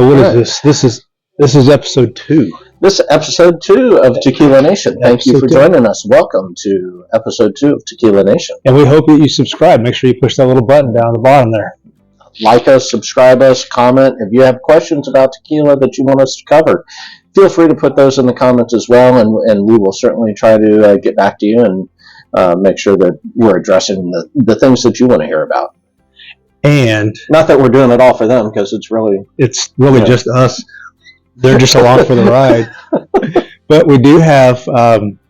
What is this? This is episode 2. This is episode 2 of Tequila Nation. Thank you for joining us. Welcome to episode 2 of Tequila Nation. And we hope that you subscribe. Make sure you push that little button down the bottom there. Like us, subscribe us, comment. If you have questions about tequila that you want us to cover, feel free to put those in the comments as well, and we will certainly try to get back to you and make sure that we're addressing the things that you want to hear about. And not that we're doing it all for them, because it's really just us. They're just along for the ride. But we do have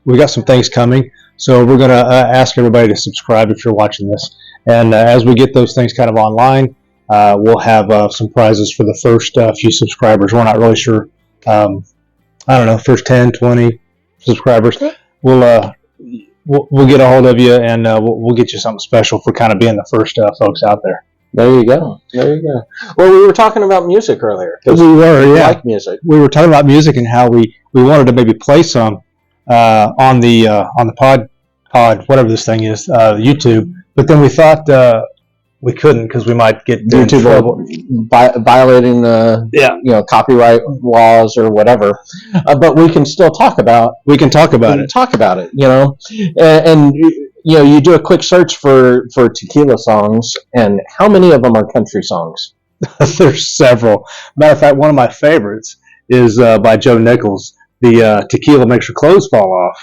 we got some things coming, so we're going to ask everybody to subscribe if you're watching this. And as we get those things kind of online, we'll have some prizes for the first few subscribers. We're not really sure. I don't know, first 10, 20 subscribers. We'll get a hold of you, and we'll get you something special for kind of being the first folks out there. There you go. Well, we were talking about music earlier. We were, yeah. Like music. We were talking about music and how we wanted to maybe play some on the pod, whatever this thing is, YouTube. But then we thought we couldn't because we might get YouTube violating the copyright laws or whatever. But we can still talk about. We can talk about it. Talk about it. And you do a quick search for tequila songs, and how many of them are country songs? There's several. Matter of fact, one of my favorites is by Joe Nichols. The Tequila Makes Your Clothes Fall Off.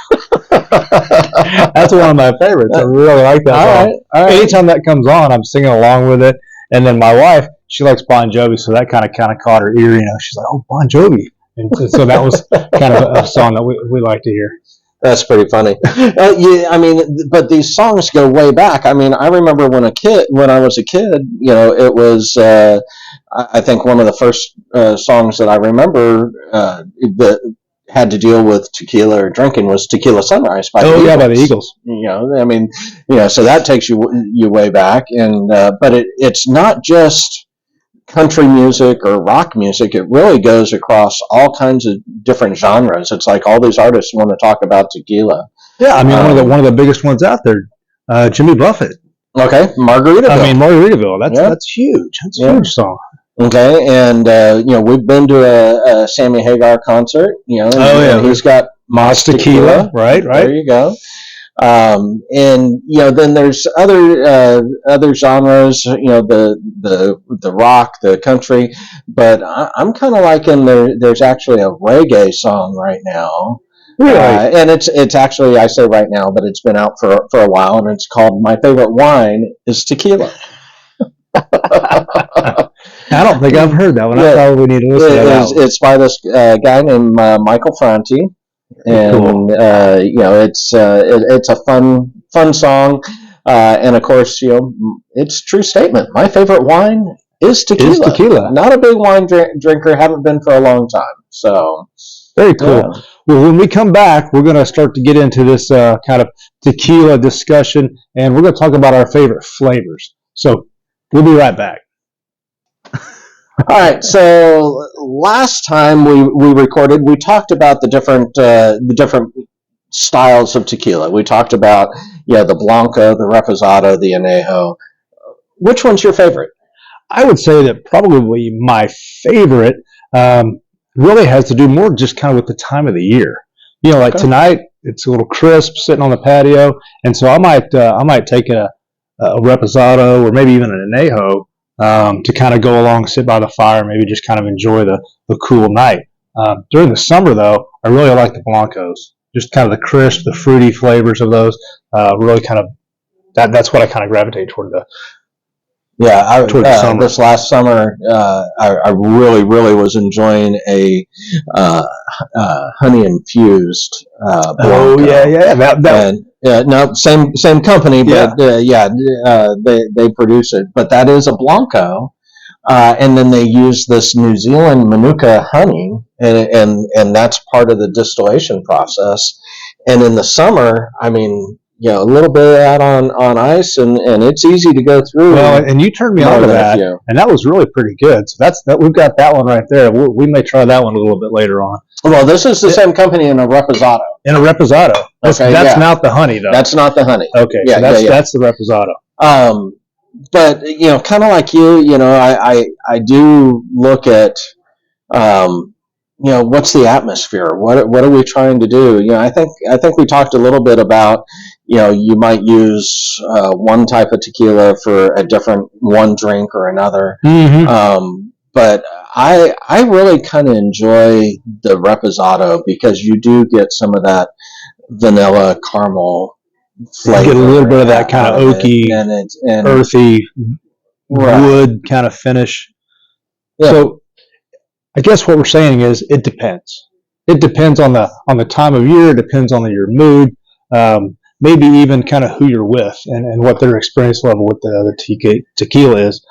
That's one of my favorites. I really like that song. All right. Anytime that comes on, I'm singing along with it. And then my wife, she likes Bon Jovi, so that kind of caught her ear. She's like, "Oh, Bon Jovi," and so that was kind of a song that we like to hear. That's pretty funny. But these songs go way back. I remember when I was a kid, it was, I think one of the first songs that I remember that had to deal with tequila or drinking was Tequila Sunrise by the Eagles. By the Eagles. So that takes you way back. And but it's not just country music or rock music. It really goes across all kinds of different genres. It's like all these artists want to talk about tequila. Yeah, one of the biggest ones out there, Jimmy Buffett. Okay, Margaritaville. Margaritaville. That's huge. That's a huge song. Okay, and we've been to a Sammy Hagar concert. He's got Moss Tequila. Right. There you go. And then there's other genres. The rock, the country. But I'm kind of liking there's actually a reggae song right now. Really? And it's actually, I say right now, but it's been out for a while, and it's called "My Favorite Wine is Tequila." I don't think I've heard that one. I probably need to listen to that. It's by this guy named Michael Franti, and cool. It's a fun song, and of course, it's a true statement. My favorite wine is tequila. Not a big wine drinker. Haven't been for a long time. So very cool. Yeah. Well, when we come back, we're going to start to get into this kind of tequila discussion, and we're going to talk about our favorite flavors. So we'll be right back. All right. So last time we recorded, we talked about the different styles of tequila. We talked about the Blanco, the Reposado, the Añejo. Which one's your favorite? I would say that probably my favorite really has to do more just kind of with the time of the year. Like tonight, it's a little crisp sitting on the patio, and so I might take a Reposado or maybe even an Añejo to kind of go along, sit by the fire, maybe just kind of enjoy the cool night. During the summer, though, I really like the Blancos. Just kind of the crisp, the fruity flavors of those. Really kind of that's what I kind of gravitate toward the. Yeah, this last summer, I really was enjoying a honey infused Blanco. Oh yeah. Same company, but they produce it. But that is a Blanco, and then they use this New Zealand Manuka honey, and that's part of the distillation process. And in the summer, a little bit of that on ice, and it's easy to go through. Well, and you turned me on to that, and that was really pretty good. So we've got that one right there. We may try that one a little bit later on. Well, this is the same company in a Reposado. That's not the honey, though. That's not the honey. Okay, so that's the Reposado. But kind of like you, I do look at What's the atmosphere? What are we trying to do? I think we talked a little bit about, you might use one type of tequila for a different one drink or another. Mm-hmm. But I really kind of enjoy the Reposado because you do get some of that vanilla caramel flavor. You get a little bit of that kind of oaky, and earthy wood kind of finish. Yeah. So I guess what we're saying is it depends. It depends on the time of year. It depends on your mood. Maybe even kind of who you're with and what their experience level with the tequila is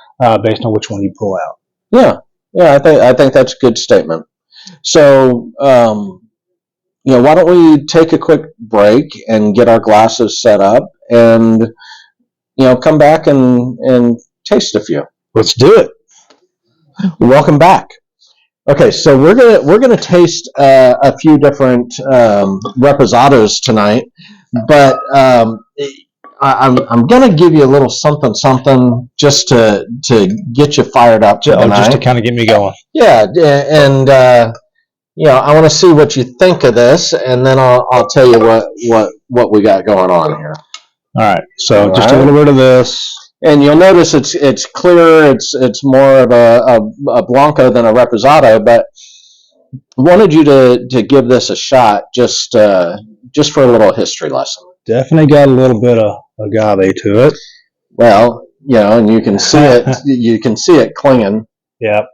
based on which one you pull out. Yeah. I think that's a good statement. So, why don't we take a quick break and get our glasses set up and, come back and taste a few. Let's do it. Welcome back. Okay, so we're gonna taste a few different reposados tonight, but I'm gonna give you a little something just to get you fired up tonight. Just to kind of get me going. Yeah, and I want to see what you think of this, and then I'll tell you what we got going on here. All right, so just a little bit of this. And you'll notice it's clearer. It's more of a Blanco than a Reposado, but wanted you to give this a shot just for a little history lesson. Definitely got a little bit of agave to it. Well, and you can see it. You can see it clinging. Yep.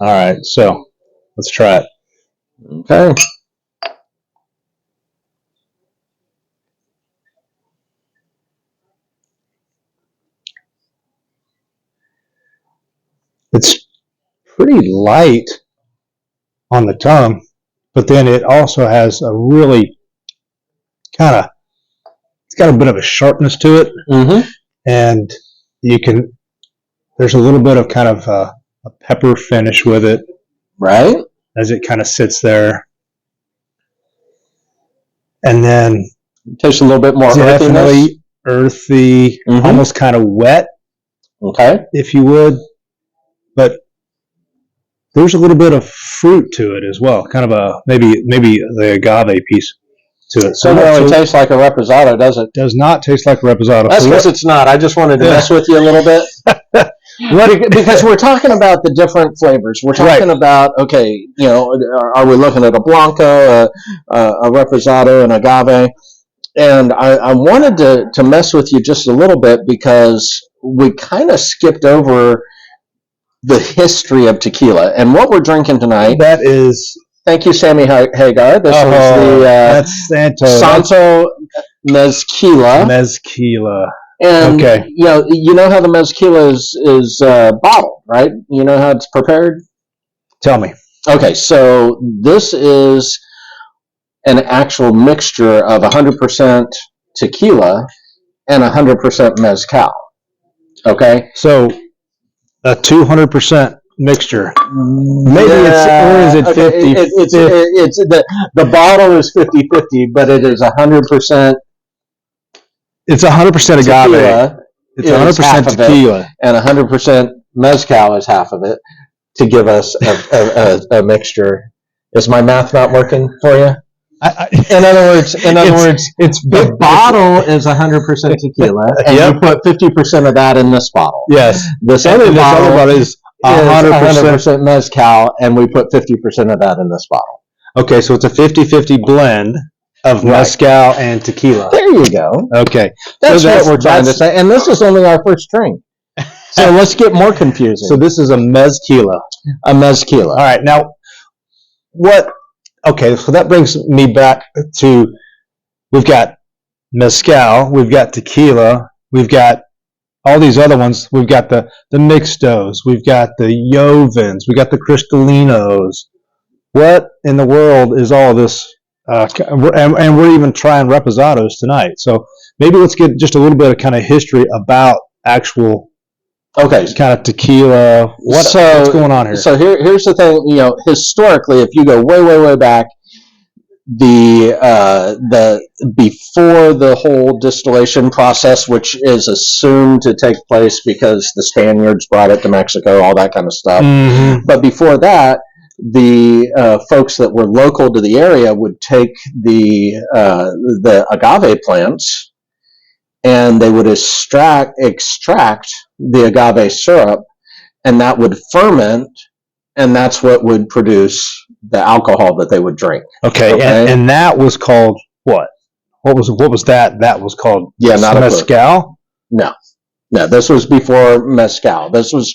All right, so let's try it. Okay. It's pretty light on the tongue, but then it also has a really it's got a bit of a sharpness to it. Mm-hmm. And there's a little bit of kind of a pepper finish with it. Right. As it kind of sits there. And then it tastes a little bit more definitely earthy, almost kind of wet. Okay. If you would. But there's a little bit of fruit to it as well, kind of a maybe the agave piece to it. So it really tastes like a Reposado, does it? Does not taste like a Reposado. That's because it's not. I just wanted to mess with you a little bit. Because we're talking about the different flavors. We're talking about, okay, are we looking at a Blanco, a Reposado, an agave? And I wanted to mess with you just a little bit because we kind of skipped over the history of tequila. And what we're drinking tonight... That is... Thank you, Sammy Hagar. This is the that's Santo Mezquila. Mezquila. And, you know how the Mezquila is bottled, right? You know how it's prepared? Tell me. Okay, so this is an actual mixture of 100% tequila and 100% mezcal. Okay? So a 200% mixture. Maybe or is it 50? It's the bottle is 50-50, but it is 100%. It's 100% agave. It's 100% tequila, and 100% mezcal is half of it to give us a mixture. Is my math not working for you? In other words, the bottle is 100% tequila, and you put 50% of that in this bottle. Yes. This other bottle is 100% mezcal, and we put 50% of that in this bottle. Okay, so it's a 50-50 blend of mezcal and tequila. There you go. Okay. That's what we're trying to say, and this is only our first drink. So let's get more confusing. So this is a mezquila. A mezquila. All right, now, okay, so that brings me back to, we've got mezcal, we've got tequila, we've got all these other ones. We've got the mixtos, we've got the Jovens, we've got the Cristalinos. What in the world is all this? And we're even trying reposados tonight. So maybe let's get just a little bit of kind of history about actual kind of tequila. What's going on here? So here's the thing. Historically, if you go way back, the before the whole distillation process, which is assumed to take place because the Spaniards brought it to Mexico, all that kind of stuff. Mm-hmm. But before that, the folks that were local to the area would take the agave plants, and they would extract the agave syrup, and that would ferment, and that's what would produce the alcohol that they would drink. Okay. And that was called what? What was that? That was called not mezcal? No, this was before mezcal. This was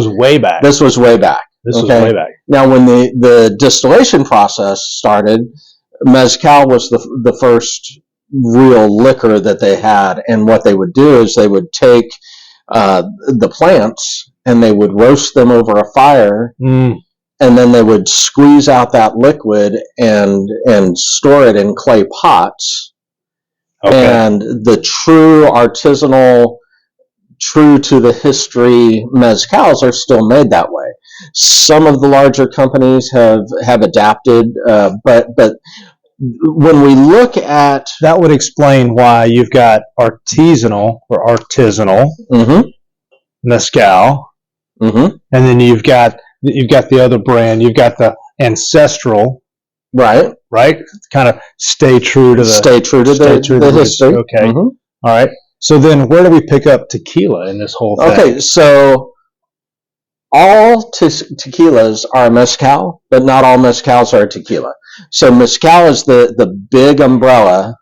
way back. This was way back. Now, when the distillation process started, mezcal was the first real liquor that they had, and what they would do is they would take the plants and they would roast them over a fire, and then they would squeeze out that liquid and store it in clay pots. Okay. And the true artisanal, true to the history mezcals are still made that way. Some of the larger companies have adapted, but when we look at... That would explain why you've got artisanal mezcal, and then you've got the other brand. You've got the ancestral, right? Kind of stay true to the history. Okay, all right. So then, where do we pick up tequila in this whole thing? Okay, so all tequilas are mezcal, but not all mezcals are tequila. So mezcal is the big umbrella,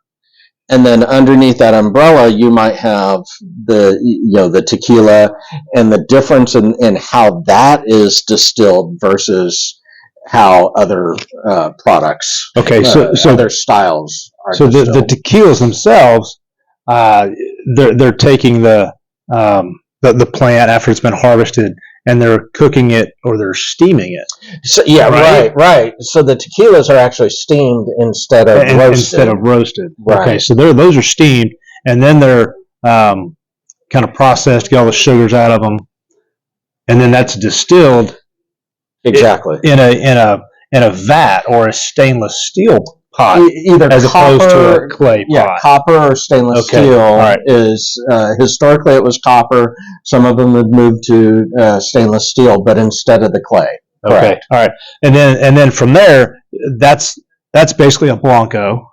and then underneath that umbrella, you might have the tequila, and the difference in how that is distilled versus how other products, so other styles are distilled. So the tequilas themselves, they're taking the plant after it's been harvested, and they're cooking it or they're steaming it. So, right. So the tequilas are actually steamed instead of roasted. Right. Okay, so those are steamed, and then they're kind of processed, get all the sugars out of them, and then that's distilled. Exactly. In a vat or a stainless steel pot, either as opposed to a clay pot. Yeah, copper or stainless steel is historically it was copper. Some of them have moved to stainless steel, but instead of the clay. Okay, all right, and then from there, that's basically a Blanco.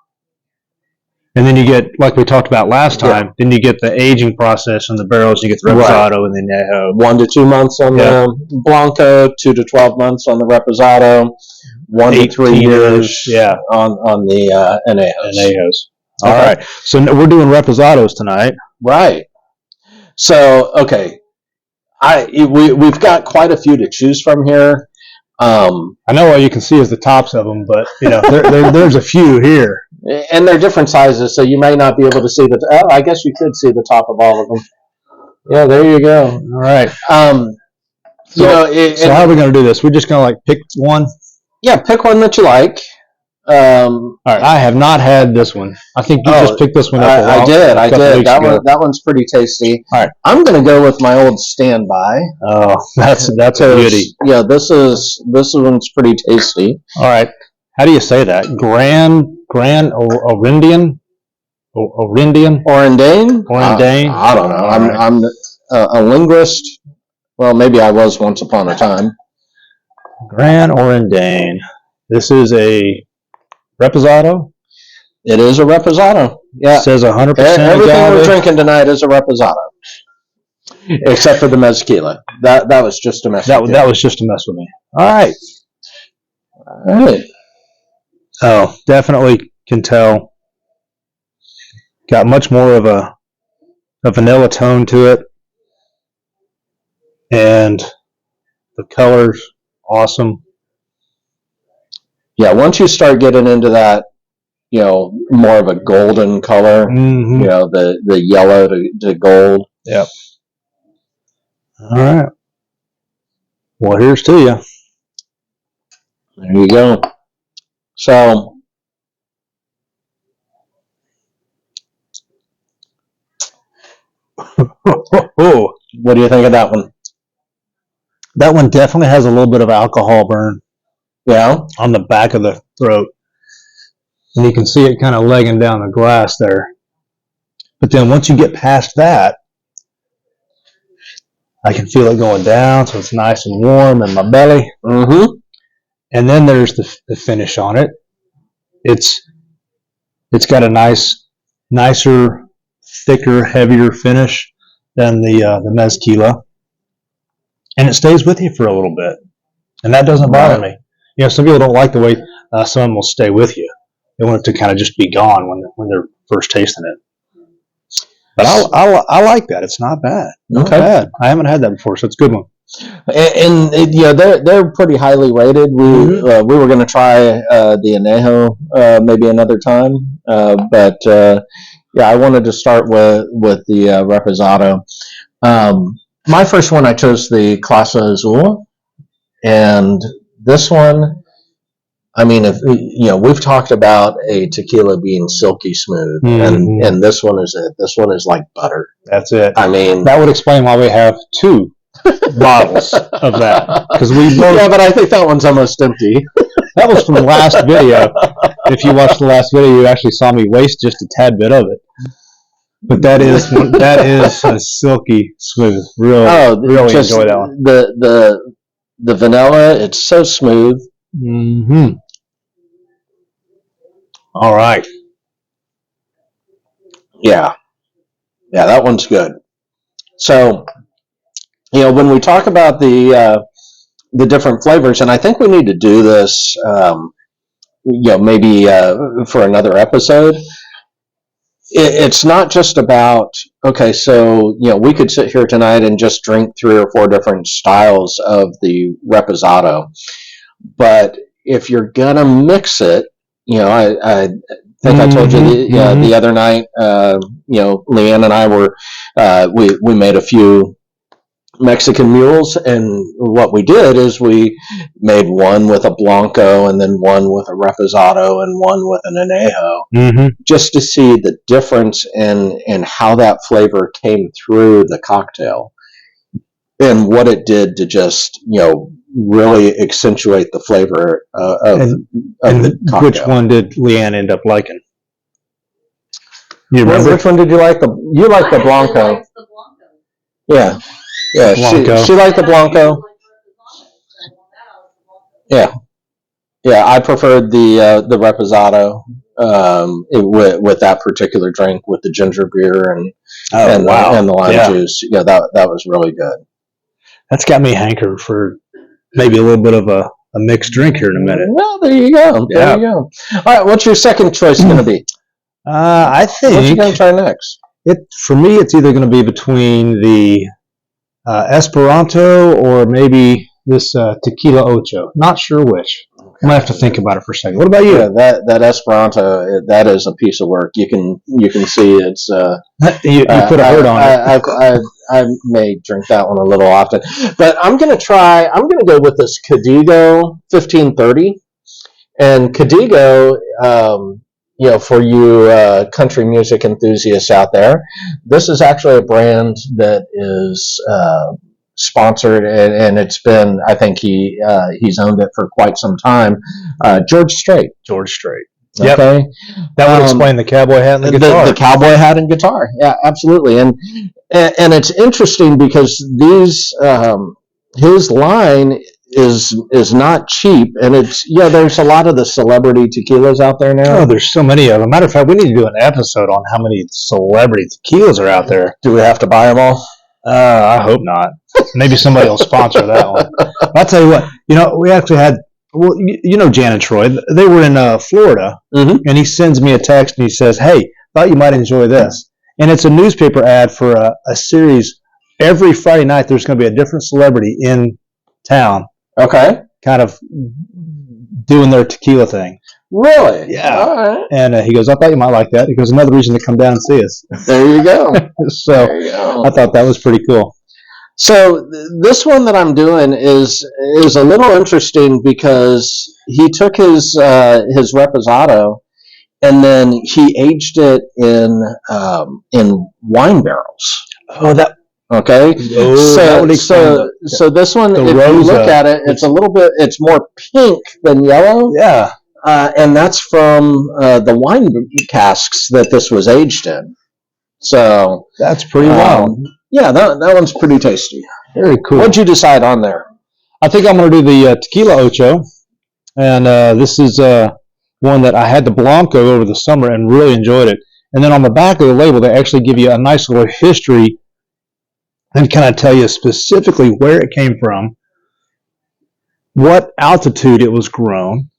And then you get, like we talked about last time, then you get the aging process in the barrels. You get the Reposado and the Añejo. 1 to 2 months on the Blanco, 2 to 12 months on the Reposado, 1 to 3 years on the Añejos. All right. So we're doing Reposados tonight. Right. So, okay. We've got quite a few to choose from here. I know all you can see is the tops of them, but there's a few here. And they're different sizes, so you may not be able to see I guess you could see the top of all of them. Yeah, there you go. All right. So how are we going to do this? We're just going to pick one? Yeah, pick one that you like. All right. I have not had this one. I think you just picked this one up. I did. That one's pretty tasty. All right. I'm going to go with my old standby. Oh, that's a beauty. Yeah, this one's pretty tasty. All right. How do you say that? Grand Orindian? Orindane? I don't know. I'm a linguist. Well, maybe I was once upon a time. Grand Orindane. This is a Reposado? It is a Reposado. Yeah. It says 100% Everything agave. we're drinking tonight is a Reposado. Except for the mezquila. That was just a mess. That was just a mess with me. All right. Oh, definitely can tell. Got much more of a vanilla tone to it. And the color's awesome. Yeah, once you start getting into that, more of a golden color, the yellow to gold. Yep. All right. Well, here's to you. There you go. So, what do you think of that one? That one definitely has a little bit of alcohol burn. Yeah. On the back of the throat. And you can see it kind of legging down the glass there. But then once you get past that, I can feel it going down, so it's nice and warm in my belly. Mm-hmm. And then there's the finish on it. It's got a nicer, thicker, heavier finish than the mezquila, and it stays with you for a little bit, and that doesn't bother me. Some people don't like the way some of them will stay with you. They want it to kind of just be gone when they're first tasting it. But I like that. It's not bad. Not bad. I haven't had that before, so it's a good one. And they're pretty highly rated. We were going to try the Añejo maybe another time, but I wanted to start with the Reposado. My first one, I chose the Clase Azul, and this one, I mean, if we've talked about a tequila being silky smooth, and this one is it. This one is like butter. That's it. I mean, that would explain why we have two bottles of that, because we both. Yeah, but I think that one's almost empty. That was from the last video. If you watched the last video, you actually saw me waste just a tad bit of it. But that is a silky smooth. Really enjoy that one. The vanilla, it's so smooth. Mm-hmm. All right. Yeah, that one's good. So, when we talk about the different flavors, and I think we need to do this, maybe for another episode. It's not just about, okay, so, we could sit here tonight and just drink 3 or 4 different styles of the Reposado. But if you're going to mix it, I think I told you the other night, Leanne and I were, we made a few Mexican mules, and what we did is we made one with a Blanco and then one with a Reposado and one with an Añejo, just to see the difference in how that flavor came through the cocktail and what it did to just, really accentuate the flavor of the cocktail. Which one did Leanne end up liking? You remember? Which one did you like? You liked the Blanco. Yeah. Yeah, she liked the Blanco. Yeah, I preferred the Reposado with that particular drink with the ginger beer and the lime juice. Yeah, that was really good. That's got me hankered for maybe a little bit of a mixed drink here in a minute. Well, there you go. There you go. All right, what's your second choice going to be? I think. What you going to try next? For me, it's either going to be between the Esperanto or maybe this Tequila Ocho. Not sure which. I'm gonna have to think about it for a second. What about you? Yeah, that Esperanto, that is a piece of work. You can see it's. You put a hurt on it. I may drink that one a little often, but I'm gonna go with this Código 1530, and Código. For you country music enthusiasts out there, this is actually a brand that is sponsored, and it's been, I think he's owned it for quite some time. George Strait. Yep. Okay. That would explain the cowboy hat and the guitar. The cowboy hat and guitar. Yeah, absolutely. And it's interesting because these his line is not cheap, and there's a lot of the celebrity tequilas out there now. Oh, there's so many of them. Matter of fact, we need to do an episode on how many celebrity tequilas are out there. Do we have to buy them all? I hope not. Maybe somebody will sponsor that one. I'll tell you what. We actually had. Well, Jan and Troy. They were in Florida, and he sends me a text and he says, "Hey, thought you might enjoy this." And it's a newspaper ad for a series. Every Friday night, there's going to be a different celebrity in town. Okay. Kind of doing their tequila thing. Really? Yeah. All right. And he goes, I thought you might like that. He goes, another reason to come down and see us. There you go. So there you go. I thought that was pretty cool. So this one that I'm doing is a little interesting because he took his Reposado and then he aged it in wine barrels. Oh, that. Okay, so this one, if you look at it, it's more pink than yellow. Yeah, and that's from the wine casks that this was aged in. So that's pretty wild. Yeah, that one's pretty tasty. Very cool. What'd you decide on there? I think I'm going to do the Tequila Ocho, and this is one that I had the Blanco over the summer and really enjoyed it. And then on the back of the label, they actually give you a nice little history and kind of tell you specifically where it came from, what altitude it was grown,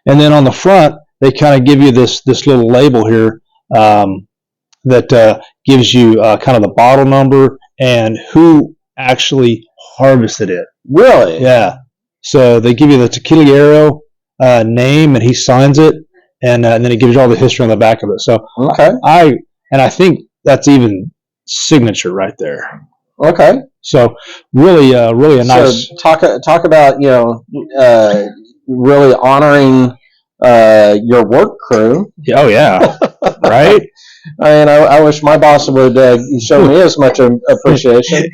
and then on the front they kind of give you this little label here that gives you kind of the bottle number and who actually harvested it. Really? Yeah. So they give you the Tequila name, and he signs it, and then it gives you all the history on the back of it. So okay. I think that's even signature right there. Okay. So really a nice. So talk about really honoring your work crew. Oh yeah, right. I mean, I wish my boss would show me as much appreciation.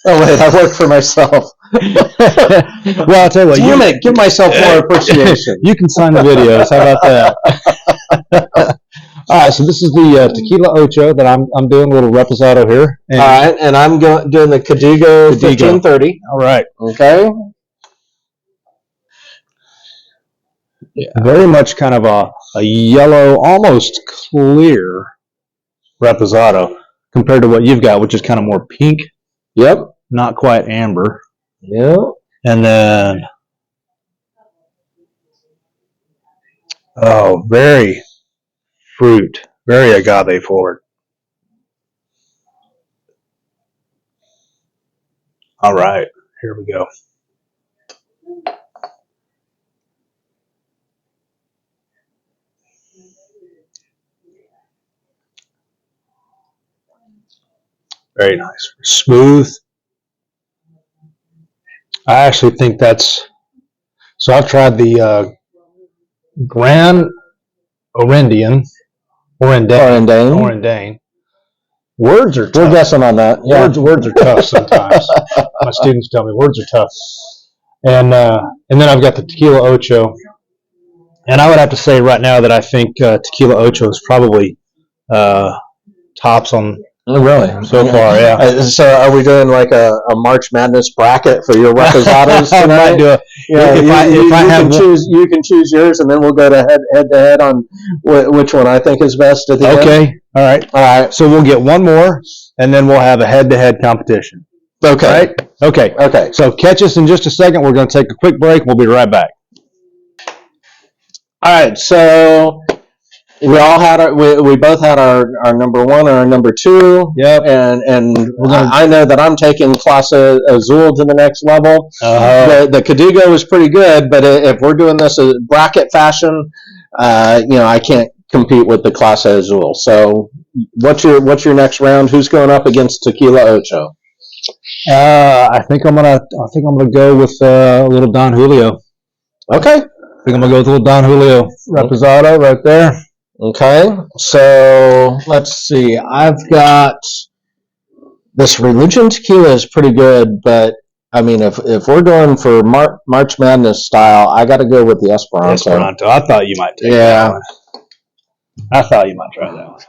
Oh wait, I work for myself. Well, I'll tell you what. Damn it! Give myself more appreciation. You can sign the videos. How about that? All right, so this is the Tequila Ocho that I'm doing, a little reposado here. And, all right, and I'm doing the Cadigo 1530. All right. Okay. Yeah. Very much kind of a yellow, almost clear reposado compared to what you've got, which is kind of more pink. Yep. Not quite amber. Yep. And then, very fruit, very agave forward. All right, here we go. Very nice, smooth. I actually think that's. So I've tried the Grand Orendane. Words are tough. We're guessing on that. Yeah. Words are tough sometimes. My students tell me words are tough. And then I've got the Tequila Ocho. And I would have to say right now that I think Tequila Ocho is probably tops on. Oh, really? So far, yeah. So are we doing like a March Madness bracket for your reposados tonight? I might do it. Yeah, you can choose yours, and then we'll go to head to head on which one I think is best at the end. Okay. All right. So we'll get one more, and then we'll have a head-to-head competition. Okay. Right? Okay. So catch us in just a second. We're going to take a quick break. We'll be right back. All right. So we all had we both had our number one and our number two. Yep. And I know that I'm taking Clase Azul to the next level. The Cadigo is pretty good, but if we're doing this as bracket fashion, I can't compete with the Clase Azul. So what's your next round? Who's going up against Tequila Ocho? I think I'm gonna go with a little Don Julio. Okay. I think I'm gonna go with a little Don Julio reposado right there. Okay, so let's see. I've got this Religion Tequila is pretty good, but I mean, if we're going for March Madness style, I got to go with the Esperanto. I thought you might take that one. I thought you might try that one.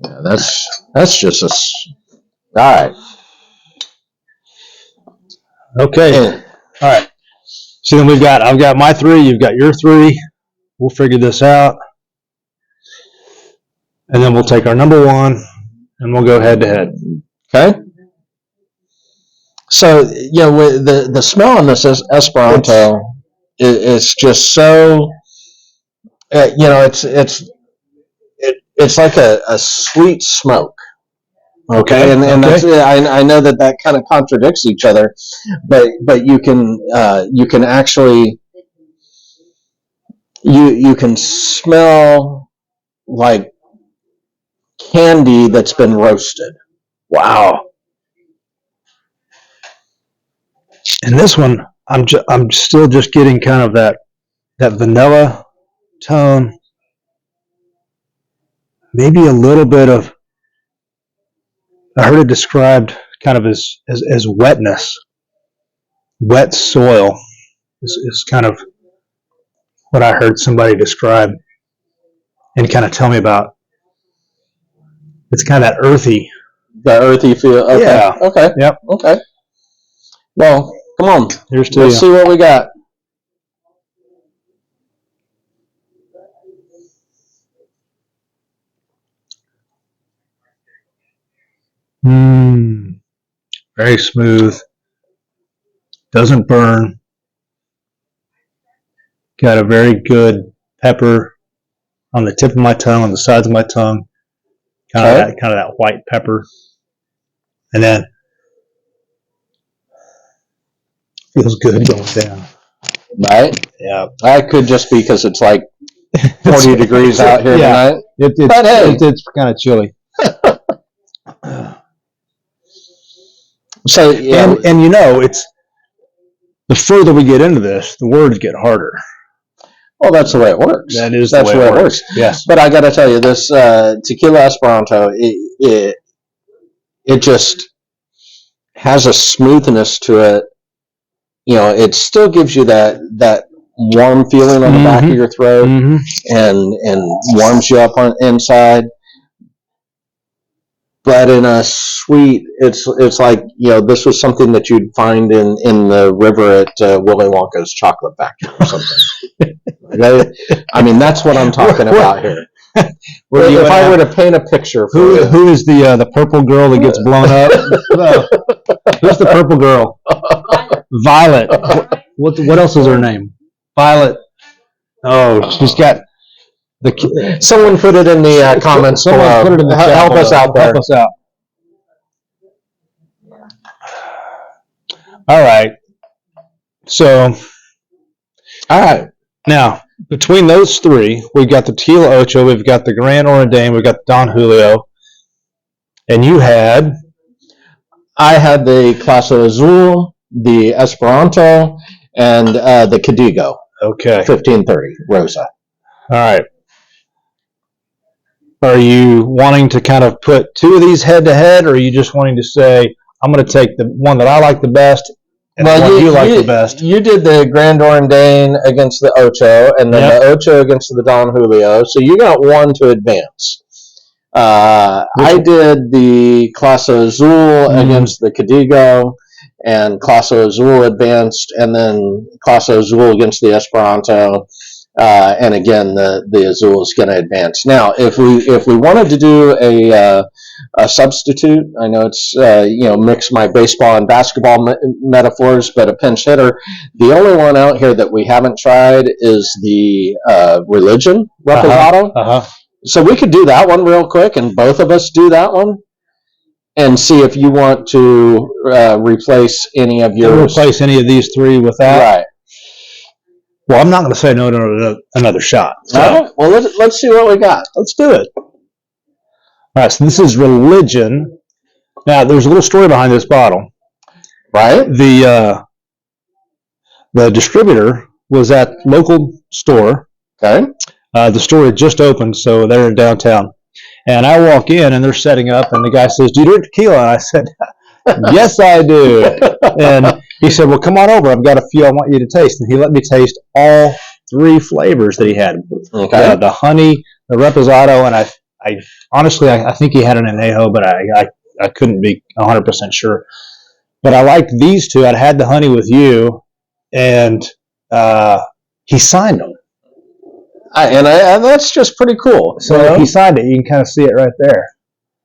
Yeah, that's just all right. Okay. All right. So then I've got my three, you've got your three. We'll figure this out. And then we'll take our number one and we'll go head to head. Okay. So, with the smell on this Esperanto is just so, it's like a sweet smoke. Okay, and that's, I know that kind of contradicts each other, but you can actually you can smell like candy that's been roasted. Wow. And this one, I'm still just getting kind of that vanilla tone, maybe a little bit of. I heard it described kind of as wetness. Wet soil is kind of what I heard somebody describe and kind of tell me about. It's kind of that earthy The earthy feel. Okay. Yeah. Okay. Yep. Okay. Well, come on. Here's to Let's you. see what we got. Very smooth. Doesn't burn. Got a very good pepper on the tip of my tongue, on the sides of my tongue. Kind of that white pepper. And then feels good going down. Right? Yeah. That could just be because it's like 40 degrees out here tonight. It's kind of chilly. So yeah, and it's the further we get into this, the words get harder. Well, that's the way it works. That's the way it works. Yes. But I got to tell you, this Tequila Esperanto, it just has a smoothness to it. It still gives you that warm feeling on the back of your throat, and warms you up on inside. But in a sweet, it's like this was something that you'd find in the river at Willy Wonka's chocolate factory or something. I mean, that's what I'm talking about here. If I were to paint a picture for you. Who is the purple girl that gets blown up? Who's the purple girl? Violet. What else is her name? Violet. Oh, she's got someone put it in the comments below. Put it in the chat help below. us out there. Help us out. All right. So, all right. Now, between those three, we've got the Tequila Ocho, we've got the Grand Orandane, we've got the Don Julio, and you had? I had the Clase Azul, the Esperanto, and the Cadigo. Okay. 1530 Rosa. All right. Are you wanting to kind of put two of these head to head, or are you just wanting to say, I'm going to take the one that I like the best and the one you like the best? You did the Grand Orandane against the Ocho, and then the Ocho against the Don Julio, so you got one to advance. I did the Clase Azul against the Cadigo, and Clase Azul advanced, and then Clase Azul against the Esperanto. And again, the Azul is going to advance. Now, if we wanted to do a substitute, I know it's mix my baseball and basketball metaphors, but a pinch hitter. The only one out here that we haven't tried is the Religion Reposado. So we could do that one real quick, and both of us do that one, and see if you want to replace any of yours. Replace any of these three with that. Right. Well, I'm not going to say no to another shot. So. All right. Well, let's see what we got. Let's do it. All right, so this is Religion. Now, there's a little story behind this bottle. Right. The distributor was at local store. Okay. The store had just opened, so they're in downtown. And I walk in, and they're setting up, and the guy says, "Do you drink tequila?" And I said, "Yes, I do." And he said, "Well, come on over. I've got a few I want you to taste." And he let me taste all three flavors that he had. Okay. The honey, the reposado, and I honestly, I think he had an añejo, but I couldn't be 100% sure. But I liked these two. I'd had the honey with you, and he signed them. And that's just pretty cool. So if he signed it, you can kind of see it right there.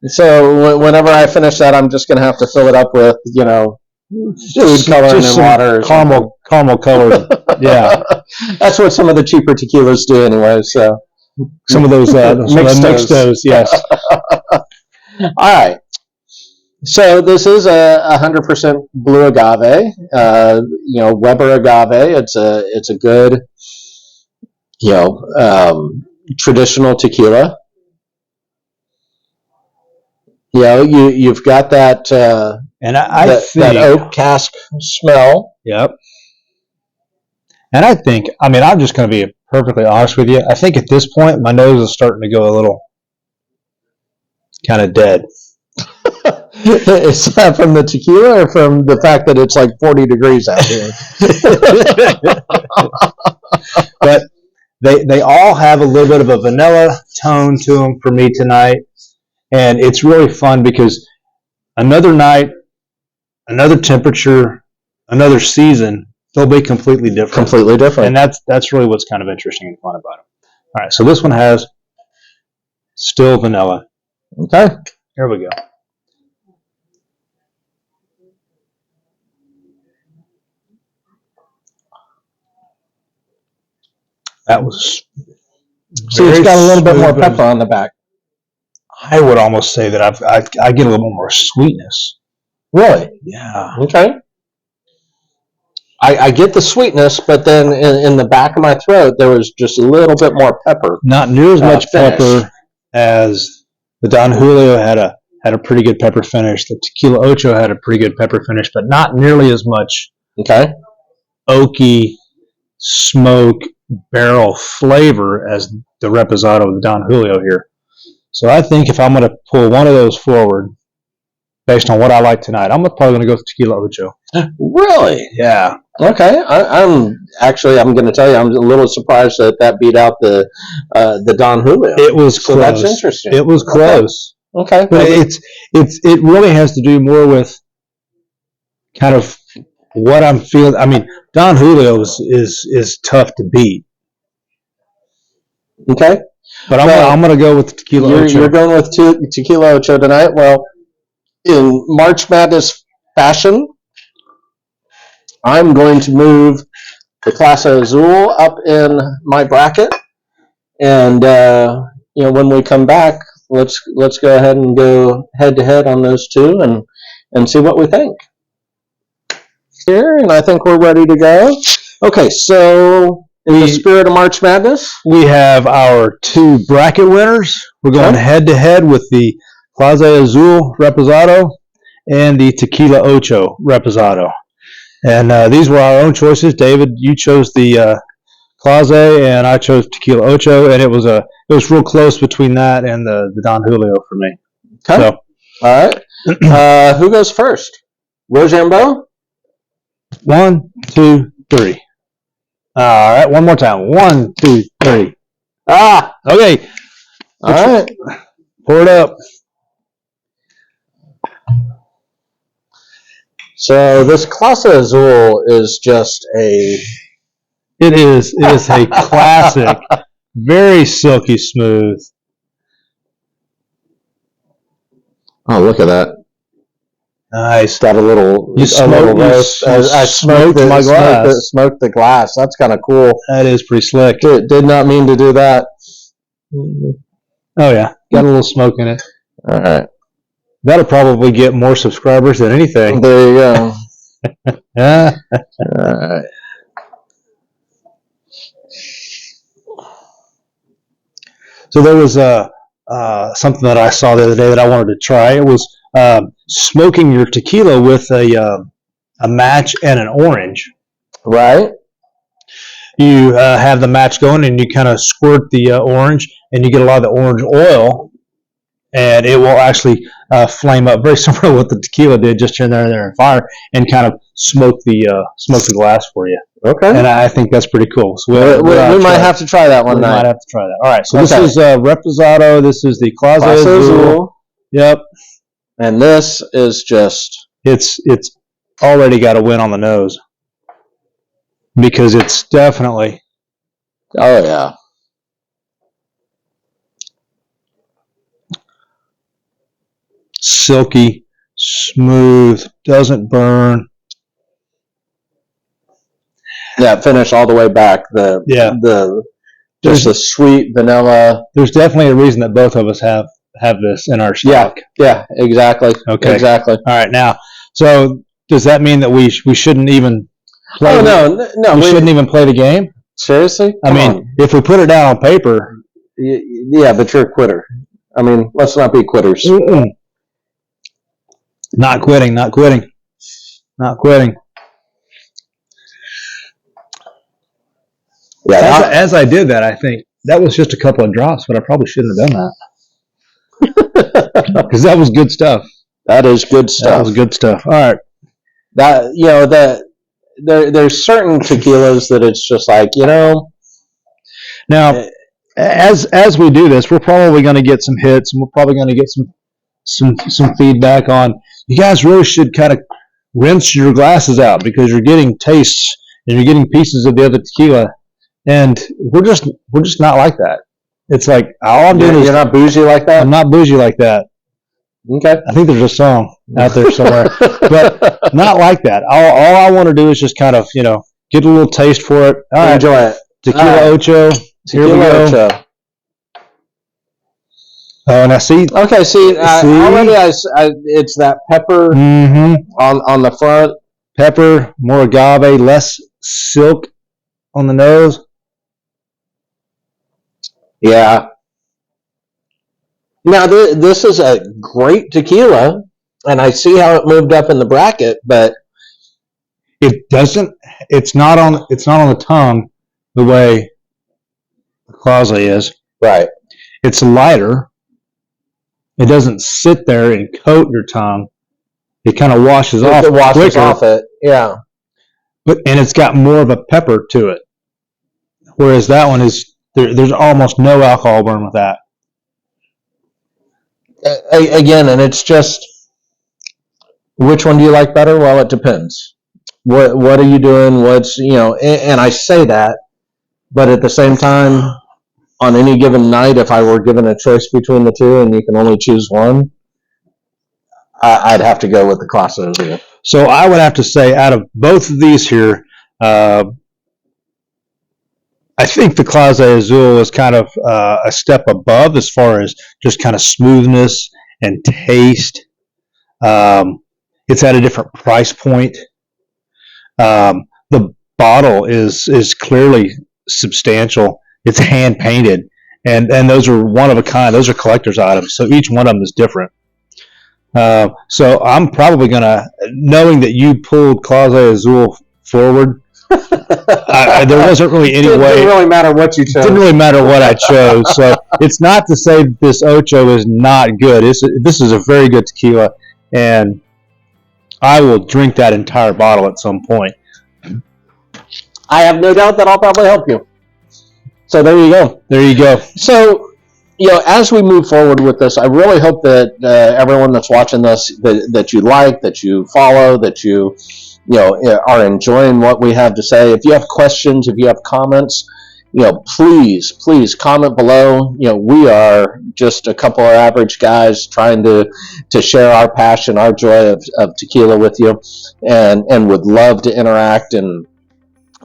So whenever I finish that, I'm just going to have to fill it up with, food coloring and water. Caramel colored. Yeah. That's what some of the cheaper tequilas do anyway. So some of those mixtos, yes. All right. So this is a 100% blue agave. Weber agave. It's a good, traditional tequila. You've got that, and I think that oak cask smell. Yep. And I think, I'm just going to be perfectly honest with you. I think at this point, my nose is starting to go a little kind of dead. Is that from the tequila or from the fact that it's like 40 degrees out here? But they all have a little bit of a vanilla tone to them for me tonight. And it's really fun because another night, another temperature, another season, they'll be completely different. Completely different. And that's really what's kind of interesting and fun about them. All right, so this one has still vanilla. Okay. Here we go. That was. So it's got a little bit more pepper on the back. I would almost say that I get a little more sweetness. Really? Yeah. Okay. I get the sweetness, but then in the back of my throat, there was just a little bit more pepper. Not near as much finish. pepper as the Don Julio had a pretty good pepper finish. The Tequila Ocho had a pretty good pepper finish, but not nearly as much Okay. oaky smoke barrel flavor as the Reposado of the Don Julio here. So I think if I'm going to pull one of those forward, based on what I like tonight, I'm probably going to go with Tequila Ocho. Really? Yeah. Okay. I'm going to tell you, I'm a little surprised that beat out the Don Julio. It was close. So that's interesting. It was close. Okay. But it really has to do more with kind of what I'm feeling. I mean, Don Julio is tough to beat. Okay. But I'm going to go with the Tequila Ocho. You're going with Tequila Ocho tonight. Well, in March Madness fashion, I'm going to move the Clase Azul up in my bracket, and when we come back, let's go ahead and go head to head on those two and see what we think. Here, and I think we're ready to go. Okay, so in the spirit of March Madness, we have our two bracket winners. We're going head to head with the Clase Azul Reposado and the Tequila Ocho Reposado. And these were our own choices. David, you chose the Clase, and I chose Tequila Ocho, and it was real close between that and the Don Julio for me. Okay. So, all right. Who goes first? Rochambeau? 1, 2, 3. All right, one more time. 1, 2, 3. Okay. All right. Pour it up. So this Clase Azul is just a... It is a classic, very silky smooth. Oh, look at that. Nice. Got a little roast. I smoked my glass. Smoked the glass. That's kind of cool. That is pretty slick. Did not mean to do that. Oh, yeah. Got a little smoke in it. All right. That'll probably get more subscribers than anything. There you go. Yeah. All right. So there was something that I saw the other day that I wanted to try. It was smoking your tequila with a match and an orange. Right. You have the match going, and you kind of squirt the orange, and you get a lot of the orange oil, and it will actually flame up, very similar to what the tequila did, just in there in fire, and kind of smoke the glass for you. Okay. And I think that's pretty cool. So we might have to try that one night. We might have to try that. All right. So this is Reposado. This is the Clase Azul. Yep. And this is just... It's already got a win on the nose. Because it's definitely... Oh, yeah. Silky, smooth, doesn't burn. Yeah, finish all the way back. Just the sweet vanilla. There's definitely a reason that both of us have this in our stock. Yeah, exactly. Okay. Exactly. All right, now, so does that mean that we shouldn't even play? No. We shouldn't even play the game? Seriously? I mean, if we put it down on paper. Yeah, but you're a quitter. I mean, let's not be quitters. Mm-mm. Not quitting. Yeah, as I did that, I think that was just a couple of drops, but I probably shouldn't have done that. Because that was good stuff. That is good stuff. That was good stuff. All right. There's certain tequilas that it's just like, Now, as we do this, we're probably going to get some hits, and we're probably going to get some feedback on, you guys really should kind of rinse your glasses out because you're getting tastes and you're getting pieces of the other tequila, and we're just not like that. It's like all I'm doing is you're not bougie like that. I'm not bougie like that. Okay. I think there's a song out there somewhere, but not like that. All I want to do is just kind of get a little taste for it. All right, enjoy it. Tequila Ocho. Here we go. Ocho. Oh, and I see. Okay, see, already it's that pepper on the front. Pepper, more agave, less silk on the nose. Yeah. Now, this is a great tequila, and I see how it moved up in the bracket, but it doesn't. It's not on the tongue the way the Clase is. Right. It's lighter. It doesn't sit there and coat your tongue. It kind of washes off. It washes quicker, off it. Yeah. And it's got more of a pepper to it, whereas that one is there's almost no alcohol burn with that. Again, and it's just, which one do you like better? Well, it depends. What are you doing? What's, and I say that, but at the same time, on any given night, if I were given a choice between the two and you can only choose one, I'd have to go with the Clase Azul. So I would have to say, out of both of these here, I think the Clase Azul is kind of a step above as far as just kind of smoothness and taste. It's at a different price point. The bottle is clearly substantial. It's hand painted, and those are one of a kind. Those are collector's items, so each one of them is different. So I'm probably gonna, knowing that you pulled Clase Azul forward. There wasn't really any way. It didn't really matter what you chose. It didn't really matter what I chose. So it's not to say this Ocho is not good. This is a very good tequila, and I will drink that entire bottle at some point. I have no doubt that I'll probably help you. So there you go. There you go. So, as we move forward with this, I really hope that everyone that's watching this, that you like, that you follow, that you are enjoying what we have to say. If you have questions, if you have comments, please comment below. We are just a couple of average guys trying to share our passion, our joy of tequila with you, and would love to interact and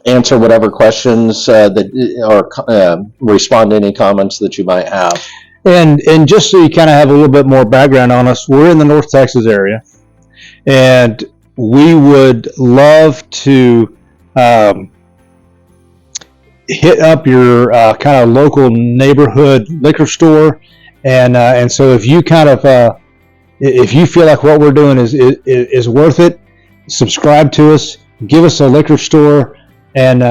answer whatever questions or respond to any comments that you might have. And just so you kind of have a little bit more background on us, we're in the North Texas area, and we would love to hit up your kind of local neighborhood liquor store, and so if you kind of if you feel like what we're doing is worth it, subscribe to us, give us a liquor store, and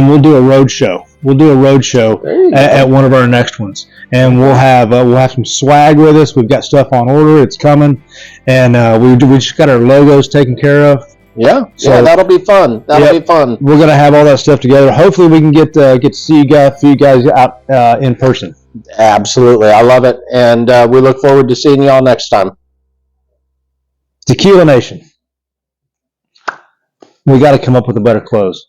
we'll do a road show. We'll do a road show at one of our next ones, and we'll have some swag with us. We've got stuff on order; it's coming, and we just got our logos taken care of. Yeah, that'll be fun. That'll be fun. We're gonna have all that stuff together. Hopefully, we can get to see you guys out in person. Absolutely, I love it, and we look forward to seeing you all next time. Tequila Nation, we got to come up with a better close.